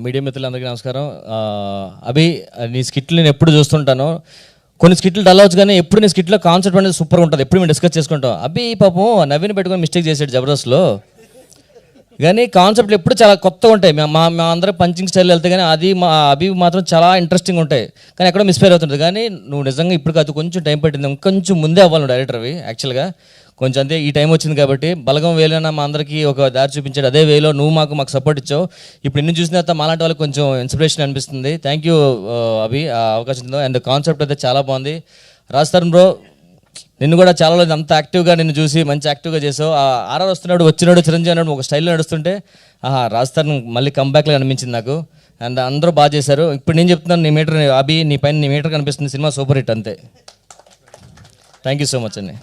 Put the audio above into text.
Media మిత్రులందరికీ నమస్కారం. అభి, నీ స్కిట్లు నేను ఎప్పుడు చూస్తుంటాను. కొన్ని స్కిట్లు డల్ అవచ్చు, కానీ ఎప్పుడు నీ స్కిట్లో కాన్సెప్ట్ అనేది సూపర్ ఉంటుంది. ఎప్పుడు మేము డిస్కస్ చేసుకుంటాం. అభి పాపం నవీన్ పెట్టుకొని మిస్టేక్ చేసాడు జబర్దస్త్లో, కానీ కాన్సెప్ట్లు ఎప్పుడు చాలా కొత్తగా ఉంటాయి. మా అందరం పంచింగ్ స్టైల్ వెళ్తే కానీ అది అభి మాత్రం చాలా ఇంట్రెస్టింగ్ ఉంటాయి, కానీ ఎక్కడో మిస్ఫైర్ అవుతుంది. కానీ నువ్వు నిజంగా ఇప్పుడు కాదు, కొంచెం టైం పట్టింది, ఇంకొంచెం ముందే అవ్వాలి నువ్వు డైరెక్టర్వి. యాక్చువల్గా కొంచెం అంతే, ఈ టైం వచ్చింది కాబట్టి బలగం వేలైనా మా అందరికీ ఒక దారి చూపించాడు. అదే వేలో నువ్వు మాకు సపోర్ట్ ఇచ్చావు. ఇప్పుడు ఇన్ని చూసిన తర్వాత మాలాంటి వాళ్ళకి కొంచెం ఇన్స్పిరేషన్ అనిపిస్తుంది. థ్యాంక్ యూ అభి, ఆ అవకాశం. అండ్ కాన్సెప్ట్ అయితే చాలా బాగుంది. రాజ్ బ్రో, నిన్ను కూడా చాలా రోజులు అంత యాక్టివ్గా నిన్ను చూసి మంచి యాక్టివ్గా చేసావు. ఆర్ఆర్ వస్తున్నాడు, వచ్చినాడు చిరంజీవి అన్నాడు ఒక స్టైల్లో నడుస్తుంటే రాజ్ మళ్ళీ కంబ్యాక్లో అనిపించింది నాకు. అండ్ అందరూ బాగా చేశారు. ఇప్పుడు నేను చెప్తున్నాను, నీ మీటర్ అభి, నీ పైన నీ మీటర్ కనిపిస్తుంది. సినిమా సూపర్ హిట్ అంతే. థ్యాంక్ యూ సో మచ్ అండి.